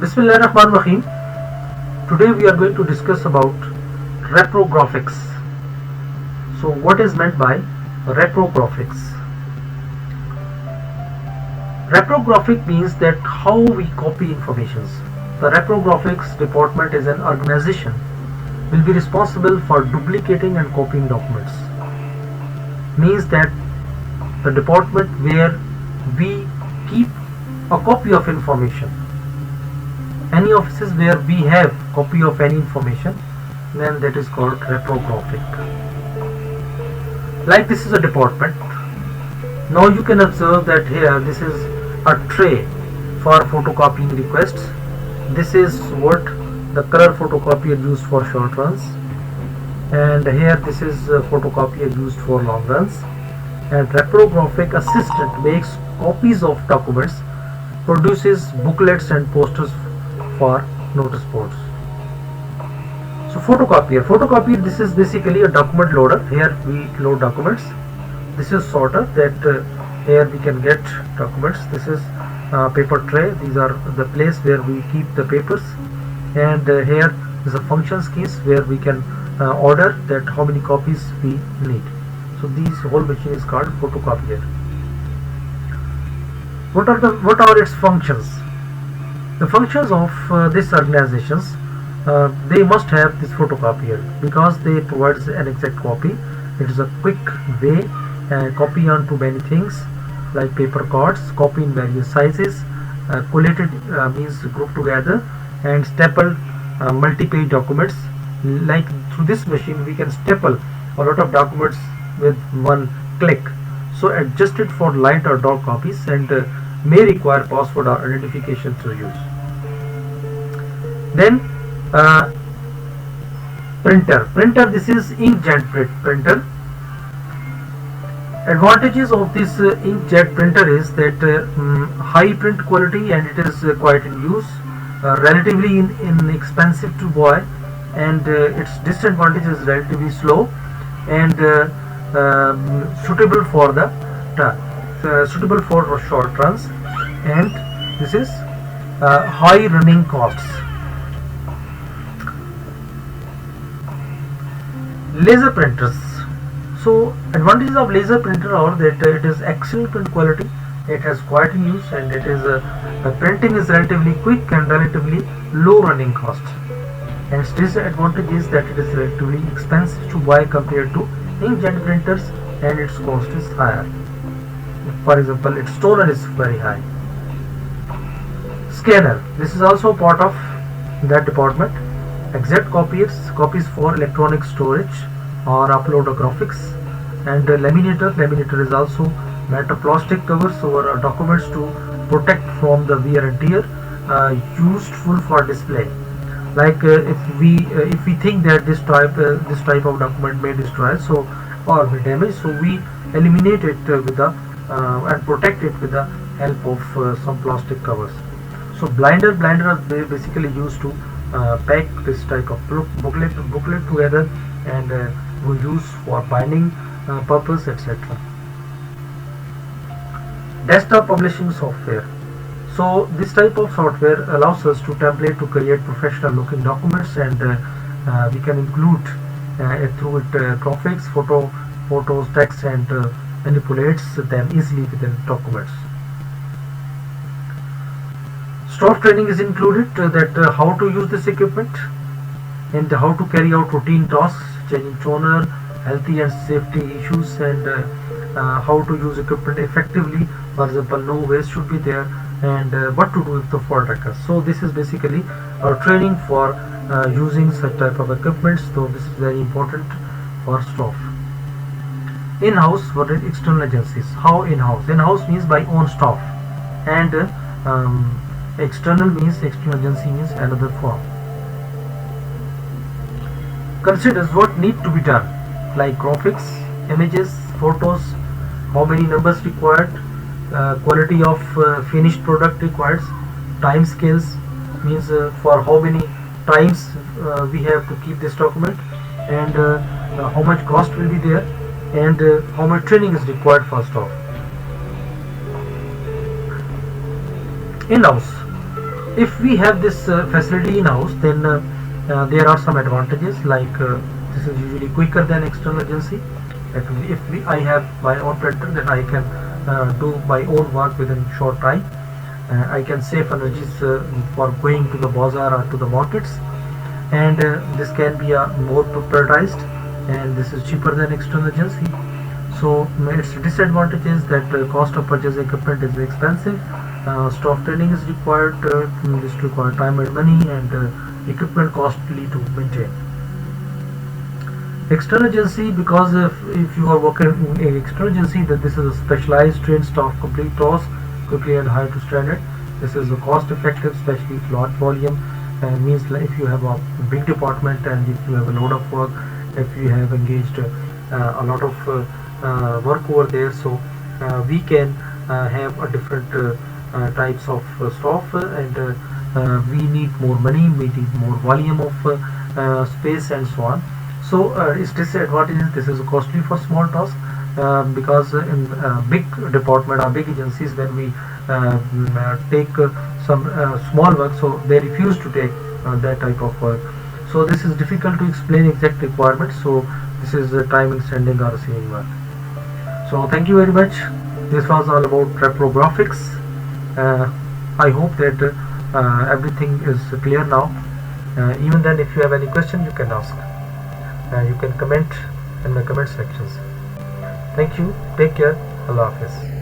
Bismillahirrahmanirrahim. Today we are going to discuss about reprographics. So what is meant by reprographics? Reprographic means that how we copy informations. The reprographics department is an organization will be responsible for duplicating and copying documents. Means that the department where we keep a copy of information. Any offices where we have copy of any information, then that is called reprographic. Like this is a department. Now you can observe that here this is a tray for photocopying requests. This is what the color photocopier used for short runs, and here this is a photocopier used for long runs. And reprographic assistant makes copies of documents, produces booklets and posters for notice boards. So photocopier, this is basically a document loader. Here we load documents. This is sorter, that here we can get documents. This is paper tray. These are the place where we keep the papers, and here is a functions keys where we can order that how many copies we need. So this whole machine is called photocopier. What are its functions? The functions of these organizations, they must have this photocopier because they provide an exact copy. It is a quick way, copy onto many things like paper cards, copy in various sizes, collated means grouped together, and stapled multi-page documents. Like through this machine we can staple a lot of documents with one click. So adjust it for light or dark copies, and may require password or identification to use. Then printer, this is inkjet printer. Advantages of this inkjet printer is that high print quality, and it is quite in use, relatively inexpensive to buy, and its disadvantage is relatively slow, and suitable for short runs, and this is high running costs. Laser printers. So advantages of laser printer are that it is excellent print quality, it has quite in use, and it is printing is relatively quick and relatively low running cost. And its disadvantage is that it is relatively expensive to buy compared to inkjet printers, and its cost is higher. For example, its storage is very high. Scanner, this is also part of that department. Exact copies for electronic storage or upload of graphics. And laminator is also metal plastic covers over documents to protect from the wear and tear, useful for display. Like if we think that this type of document may destroy or be damaged, so we eliminate it with the and protect it with the help of some plastic covers. So blinder are basically used to pack this type of booklet together, and we use for binding purpose, etc. Desktop publishing software. So this type of software allows us to template to create professional looking documents, and we can include through it graphics, photos, text, and manipulates them easily within documents. Staff training is included, that how to use this equipment and how to carry out routine tasks, changing toner, healthy and safety issues, and how to use equipment effectively. For example, no waste should be there, and what to do if the fault occurs. So this is basically our training for using such type of equipment. So this is very important for staff. In-house versus external agencies. How in-house? In-house means by own staff, and external means external agency means another form. Considers what need to be done, like graphics, images, photos, how many numbers required, quality of finished product required, time scales means for how many times we have to keep this document, and how much cost will be there, and how much training is required for staff. In-house. If we have this facility in house, then there are some advantages, like this is usually quicker than external agency. Like I have my own printer, then I can do my own work within short time. I can save energies for going to the bazaar or to the markets, and this can be more prioritized, and this is cheaper than external agency. So its disadvantage is that cost of purchase equipment is expensive, staff training is required, this require time and money, and equipment costly to maintain. External agency, because if you are working in external agency, that this is a specialized trained staff, complete tasks quickly and high to standard. This is a cost effective, especially large volume, means like if you have a big department and if you have a load of work, if you have engaged a lot of work over there, so we can have a different types of staff, and we need more money, we need more volume of space and so on. So its disadvantage, this is costly for small tasks, because in big department or big agencies, when we take some small work, so they refuse to take that type of work. So this is difficult to explain exact requirements, so this is time extending or receiving work. So thank you very much. This was all about reprographics. I hope that everything is clear now. Even then, if you have any question, you can ask. You can comment in the comment sections. Thank you. Take care. Allah Hafiz.